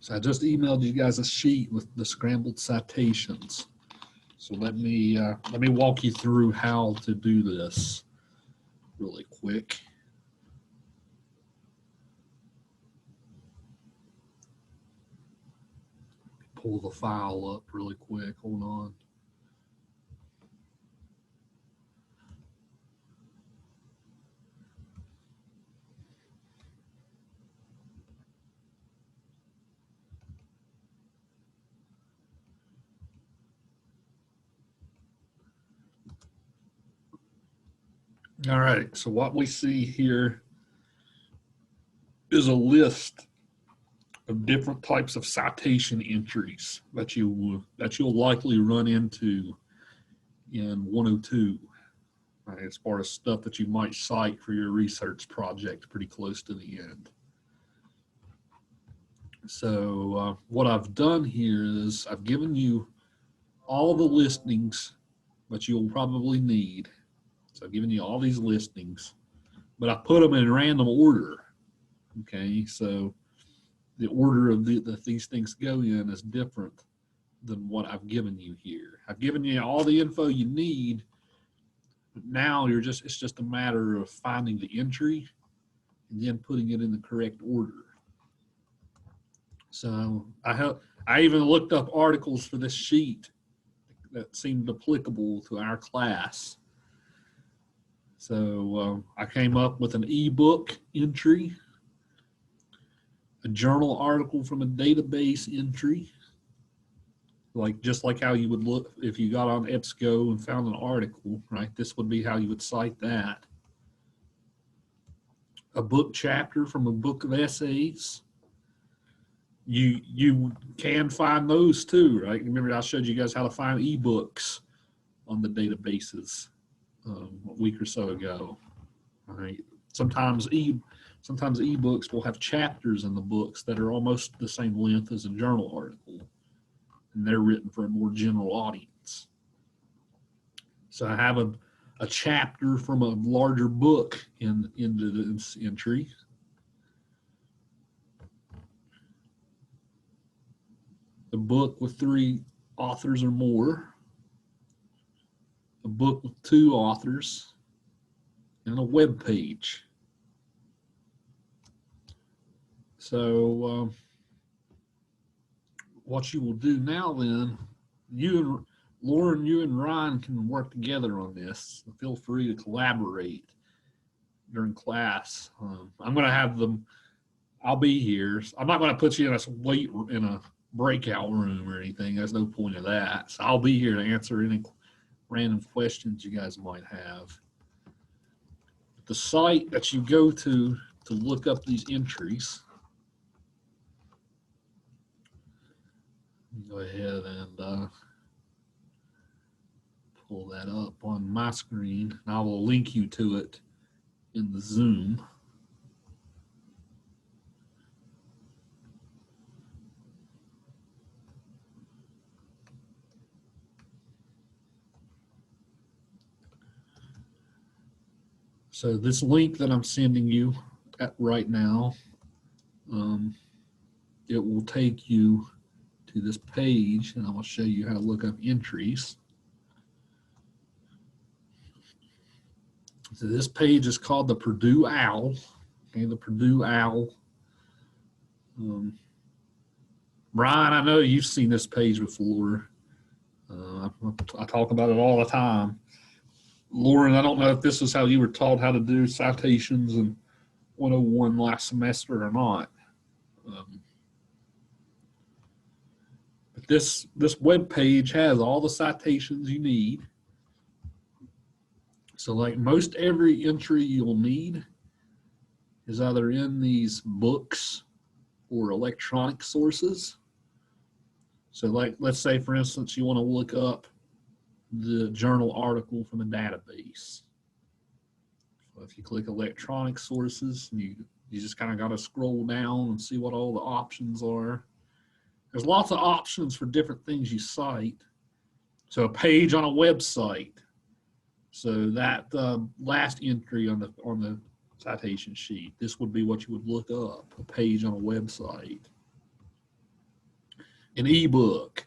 So I just emailed you guys a sheet with the scrambled citations. So let me walk you through how to do this really quick. Pull the file up really quick. Hold on. All right, so what we see here is a list of different types of citation entries that you'll likely run into in 102, right, as far as stuff that you might cite for your research project pretty close to the end. So what I've done here is I've given you all the listings that you'll probably need. So I've given you all these listings, but I put them in random order. Okay, so the order of that these things go in is different than what I've given you here. I've given you all the info you need, but now it's just a matter of finding the entry and then putting it in the correct order. So I even looked up articles for this sheet that seemed applicable to our class. So I came up with an ebook entry, a journal article from a database entry, just like how you would look if you got on EBSCO and found an article, right? This would be how you would cite that. A book chapter from a book of essays. You can find those too, right? Remember I showed you guys how to find ebooks on the databases a week or so ago, right? Sometimes ebooks will have chapters in the books that are almost the same length as a journal article, and they're written for a more general audience. So I have a chapter from a larger book into this entry. A book with 3 authors or more, a book with 2 authors, and a web page. So what you will do now then, Lauren, you and Ryan can work together on this. Feel free to collaborate during class. I'm going to have them, I'll be here. I'm not going to put you in a breakout room or anything. There's no point of that. So I'll be here to answer any random questions you guys might have. The site that you go to look up these entries, go ahead and pull that up on my screen, and I will link you to it in the Zoom. So this link that I'm sending you right now, it will take you to this page, and I will show you how to look up entries. So this page is called the Purdue OWL. Okay, the Purdue OWL. Brian, I know you've seen this page before. I talk about it all the time. Lauren, I don't know if this is how you were taught how to do citations in 101 last semester or not. But this web page has all the citations you need. So like most every entry you'll need is either in these books or electronic sources. So like, let's say for instance, you want to look up the journal article from a database. So if you click electronic sources, you just kind of got to scroll down and see what all the options are. There's lots of options for different things you cite. So a page on a website. So that last entry on the citation sheet, this would be what you would look up, a page on a website. An ebook.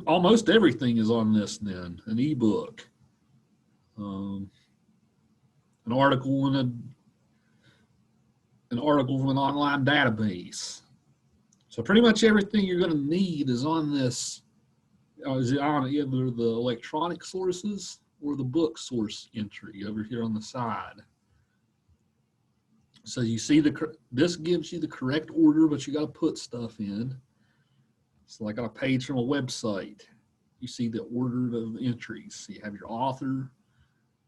Almost everything is on this then. An ebook. An article in an article from an online database. So pretty much everything you're going to need is on this. Is it on either the electronic sources or the book source entry over here on the side. So you see this gives you the correct order, but you got to put stuff in. So like on a page from a website, you see the order of entries. So you have your author,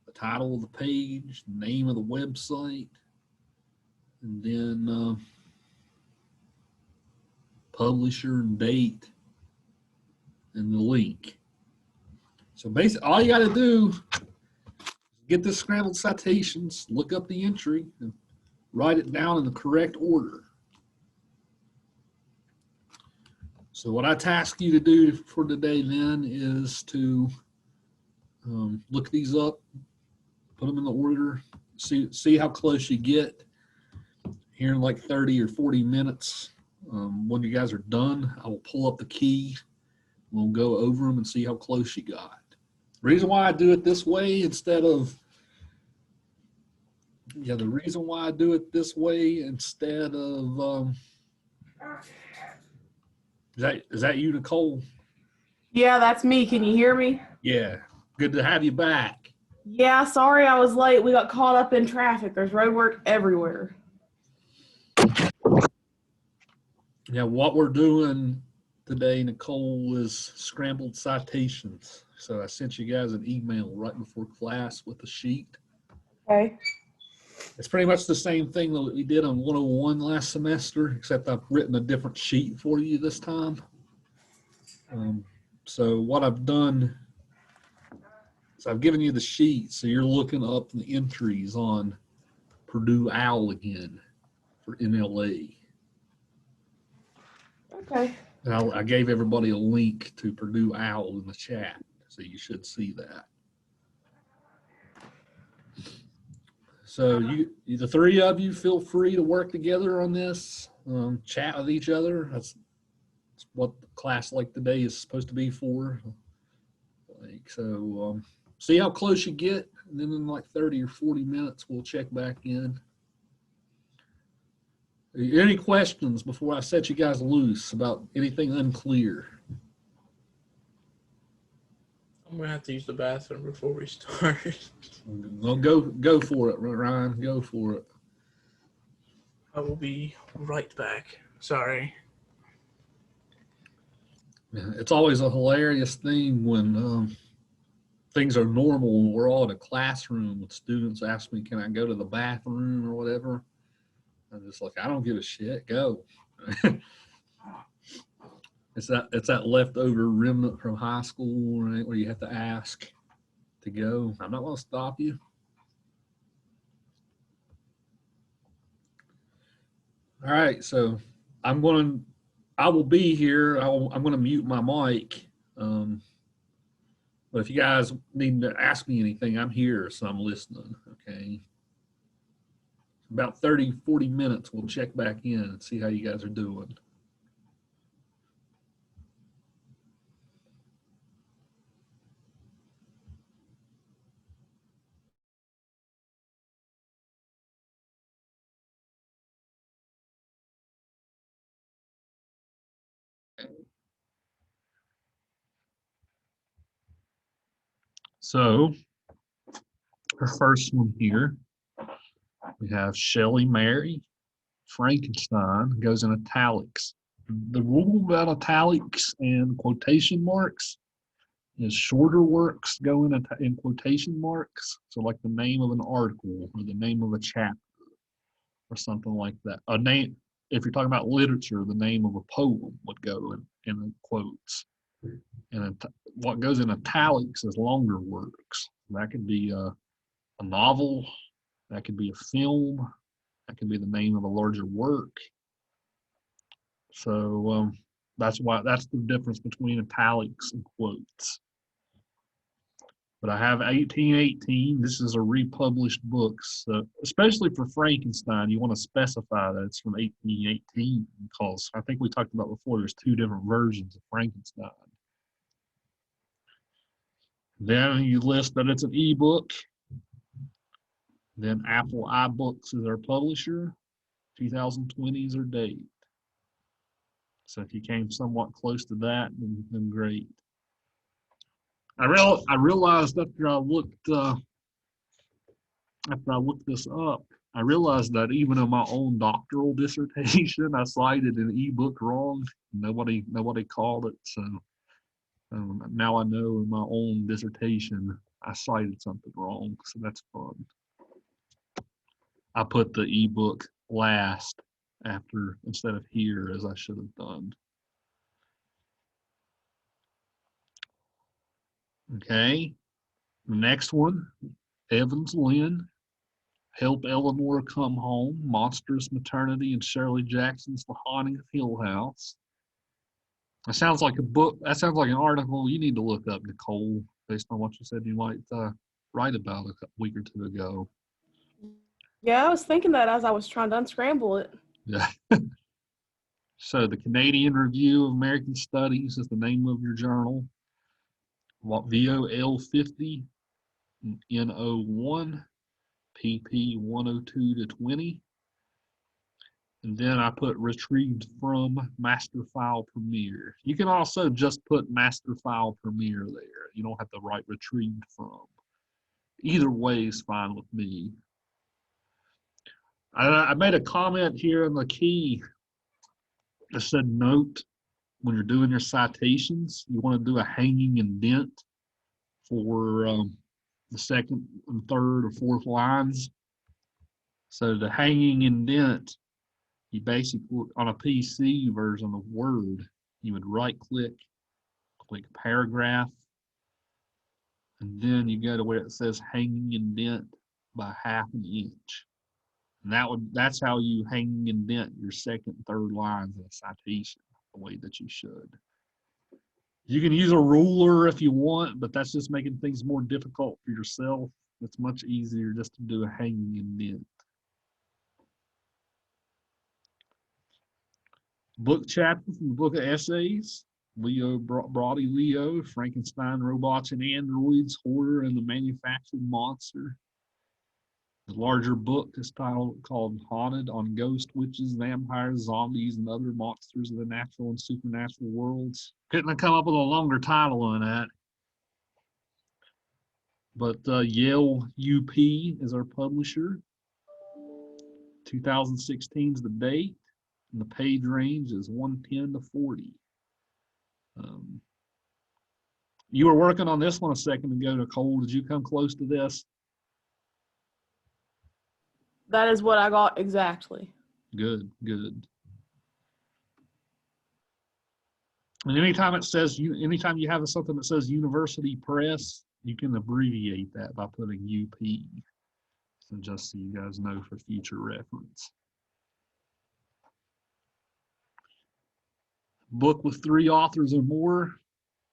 the title of the page, the name of the website, and then publisher and date, and the link. So basically, all you got to do is get the Scrambled Citations, look up the entry, and write it down in the correct order. So what I task you to do for today then is to look these up, put them in the order, see how close you get. Here in like 30 or 40 minutes, when you guys are done, I will pull up the key. We'll go over them and see how close you got. The reason why I do it this way instead of, the reason why I do it this way instead of, is that you, Nicole? Yeah, that's me. Can you hear me? Yeah, good to have you back. Yeah, sorry I was late. We got caught up in traffic. There's road work everywhere. Yeah, what we're doing today, Nicole, is Scrambled Citations. So I sent you guys an email right before class with a sheet. Okay. It's pretty much the same thing that we did on 101 last semester, except I've written a different sheet for you this time. So what I've done is I've given you the sheet, so you're looking up the entries on Purdue OWL again for NLA. Okay. And I gave everybody a link to Purdue OWL in the chat, so you should see that. So the three of you, feel free to work together on this, chat with each other. That's what the class like today is supposed to be for. So see how close you get, and then in like 30 or 40 minutes, we'll check back in. Any questions before I set you guys loose about anything unclear? I'm gonna have to use the bathroom before we start. Well, go for it, Ryan. Go for it. I will be right back. Sorry. It's always a hilarious thing when things are normal and we're all in a classroom and students ask me, can I go to the bathroom or whatever? I'm just like, I don't give a shit, go. It's that leftover remnant from high school, right, where you have to ask to go. I'm not going to stop you. All right, so I will be here. I'm going to mute my mic. But if you guys need to ask me anything, I'm here, so I'm listening, okay? About 30, 40 minutes, we'll check back in and see how you guys are doing. So, our first one here, we have Shelley Mary, Frankenstein, goes in italics. The rule about italics and quotation marks is shorter works go in quotation marks. So like the name of an article or the name of a chapter or something like that. A name, if you're talking about literature, the name of a poem would go in quotes. And what goes in italics is longer works. That could be a novel, that could be a film, that could be the name of a larger work. So that's the difference between italics and quotes. But I have 1818. This is a republished book. So especially for Frankenstein, you want to specify that it's from 1818 because I think we talked about before there's two different versions of Frankenstein. Then you list that it's an ebook. Then Apple iBooks is our publisher. 2020 is our date. So if you came somewhat close to that, then great. I realized after I looked this up, I realized that even in my own doctoral dissertation, I cited an ebook wrong. Nobody called it. So now I know in my own dissertation I cited something wrong. So that's fun. I put the ebook last instead of here as I should have done. Okay, the next one, Evans Lynn, Help Eleanor Come Home, Monstrous Maternity and Shirley Jackson's The Haunting of Hill House. That sounds like a book. That sounds like an article you need to look up, Nicole, based on what you said you might write about a week or two ago. Yeah, I was thinking that as I was trying to unscramble it. Yeah. So the Canadian Review of American Studies is the name of your journal. VOL 50, NO1, PP 102 to 20. And then I put retrieved from Master File Premier. You can also just put Master File Premier there. You don't have to write retrieved from. Either way is fine with me. I made a comment here in the key that said note when you're doing your citations, you want to do a hanging indent for the second and third or fourth lines. So the hanging indent, you basically, on a PC version of Word, you would right click paragraph, and then you go to where it says hanging indent by ½ inch. And that's how you hanging indent your second and third lines in a citation, the way that you should. You can use a ruler if you want, but that's just making things more difficult for yourself. It's much easier just to do a hanging indent. Book chapter from the book of essays, Leo Brody Leo, Frankenstein, Robots and Androids, Horror and the Manufactured Monster. The larger book is called Haunted on Ghost, Witches, Vampires, Zombies, and Other Monsters of the Natural and Supernatural Worlds. Couldn't have come up with a longer title on that. But Yale UP is our publisher. 2016 is the date, and the page range is 110 to 40. You were working on this one a second ago, Nicole. Did you come close to this? That is what I got exactly. Good, good. And anytime you have something that says University Press, you can abbreviate that by putting UP. So just so you guys know for future reference. Book with 3 authors or more.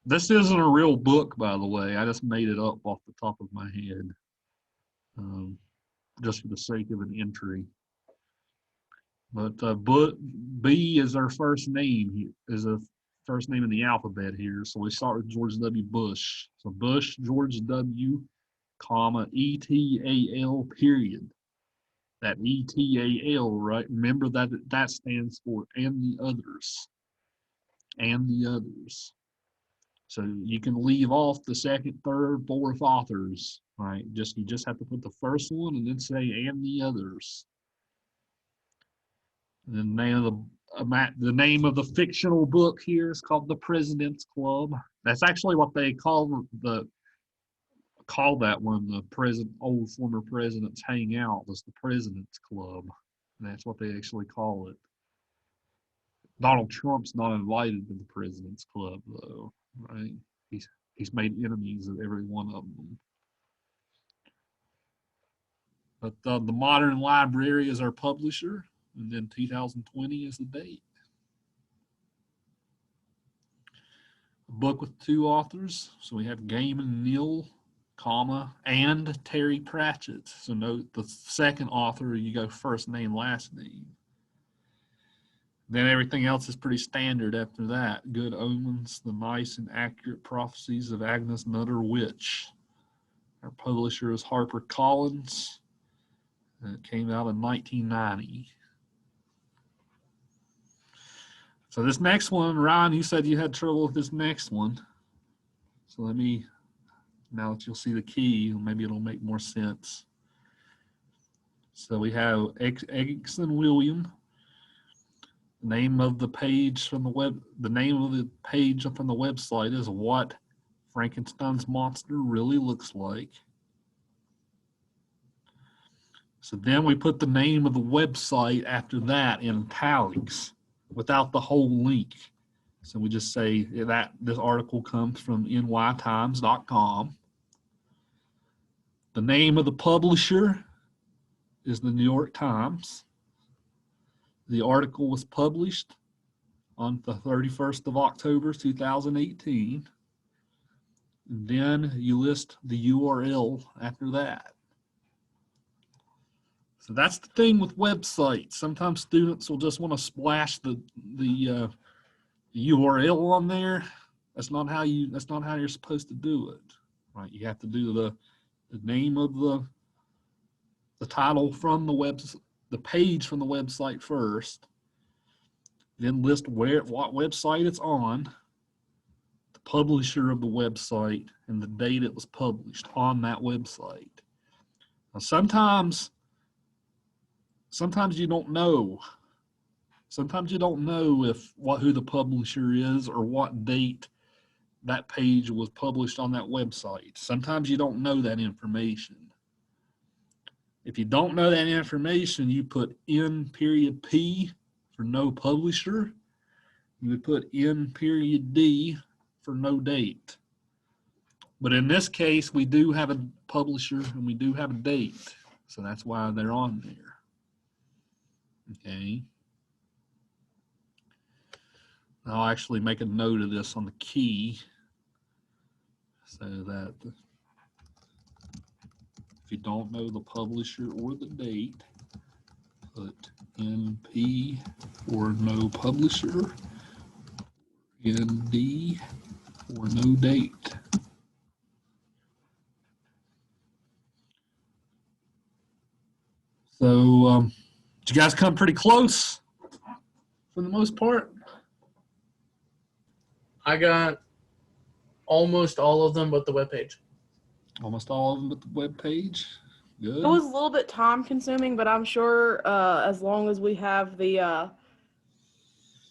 This isn't a real book, by the way. I just made it up off the top of my head, just for the sake of an entry. But book B is our first name, is a first name in the alphabet here. So we start with George W. Bush. So Bush, George W, comma, ETAL, period. That ETAL, right? Remember that stands for and the others. And the others. So you can leave off the second, third, fourth authors, right? You just have to put the first one and then say and the others. And the name of the fictional book here is called The President's Club. That's actually what they call that when the old former presidents hang out, was the President's Club. And that's what they actually call it. Donald Trump's not invited to the President's Club, though, right? He's made enemies of every one of them. But the Modern Library is our publisher, and then 2020 is the date. A book with 2 authors. So we have Game and Neal, comma, and Terry Pratchett. So note the second author, you go first name, last name. Then everything else is pretty standard after that. Good Omens, The Nice and Accurate Prophecies of Agnes Nutter Witch. Our publisher is HarperCollins, and it came out in 1990. So this next one, Ryan, you said you had trouble with this next one. So let me, now that you'll see the key, maybe it'll make more sense. So we have Egson William. The name of the page from the web, the name of the page from the website is What Frankenstein's Monster Really Looks Like. So then we put the name of the website after that in italics without the whole link. So we just say that this article comes from nytimes.com. The name of the publisher is the New York Times. The article was published on the 31st of October, 2018. And then you list the URL after that. So that's the thing with websites. Sometimes students will just want to splash the URL on there. That's not how you're supposed to do it, right? You have to do the name of the title from the website, the page from the website first, then list what website it's on, the publisher of the website, and the date it was published on that website. Now sometimes you don't know. Sometimes you don't know who the publisher is or what date that page was published on that website. Sometimes you don't know that information. If you don't know that information, you put N.P for no publisher. You would put N.D for no date. But in this case, we do have a publisher and we do have a date. So that's why they're on there. Okay. I'll actually make a note of this on the key so that if you don't know the publisher or the date, put NP for no publisher, ND for no date. So did you guys come pretty close for the most part? I got almost all of them but the webpage. Almost all of them but the web page. Good. It was a little bit time consuming, but I'm sure as long as we have the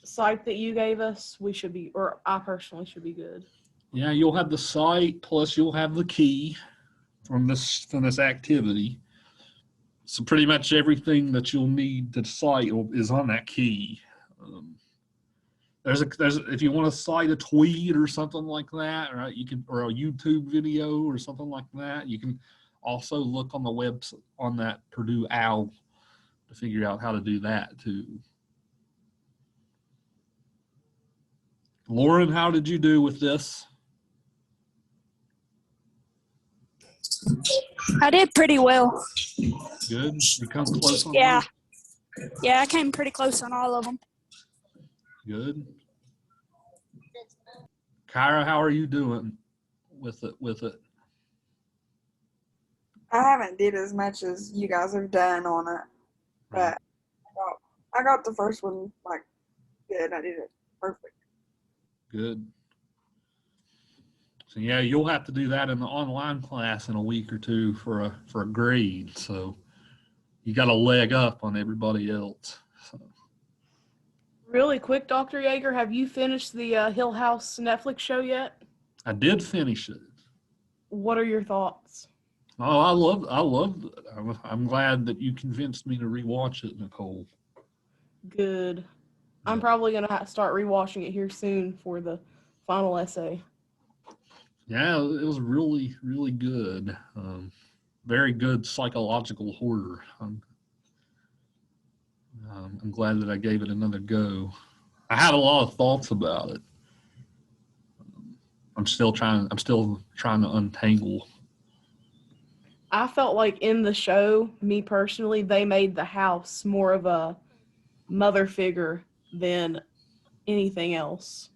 site that you gave us, we should be, or I personally should be good. Yeah, you'll have the site, plus you'll have the key from this activity. So pretty much everything that you'll need to cite is on that key. There's if you want to cite a tweet or something like that, right? You can, or a YouTube video or something like that. You can also look on the web on that Purdue OWL to figure out how to do that too. Lauren, how did you do with this? I did pretty well. Good. You come close on Yeah. those? Yeah, I came pretty close on all of them. Good. Kyra, how are you doing with it? I haven't did as much as you guys have done on it, but I got the first one like good. I did it perfect. Good. So yeah, you'll have to do that in the online class in a week or two for a grade. So you got a leg up on everybody else. So. Really quick, Dr. Yeager, have you finished the Hill House Netflix show yet? I did finish it. What are your thoughts? Oh, I loved it. I'm glad that you convinced me to rewatch it, Nicole. Good. I'm probably going to start rewatching it here soon for the final essay. Yeah, it was really, really good. Very good psychological horror. I'm glad that I gave it another go. I had a lot of thoughts about it. I'm still trying to untangle I felt like in the show, me personally, they made the house more of a mother figure than anything else.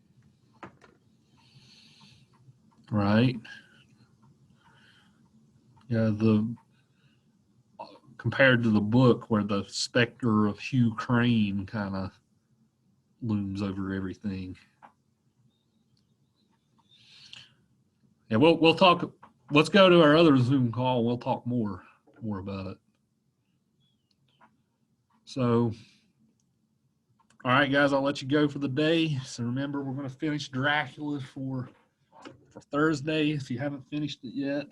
Right. Yeah, compared to the book where the specter of Hugh Crane kind of looms over everything. Yeah, we'll talk. Let's go to our other Zoom call. We'll talk more about it. So, all right, guys, I'll let you go for the day. So remember, we're going to finish Dracula for Thursday if you haven't finished it yet.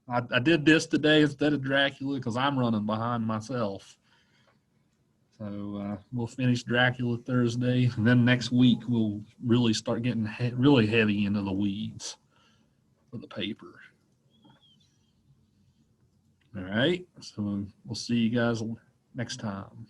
I did this today instead of Dracula because I'm running behind myself. So we'll finish Dracula Thursday, and then next week we'll really start getting really heavy into the weeds for the paper. All right, so we'll see you guys next time.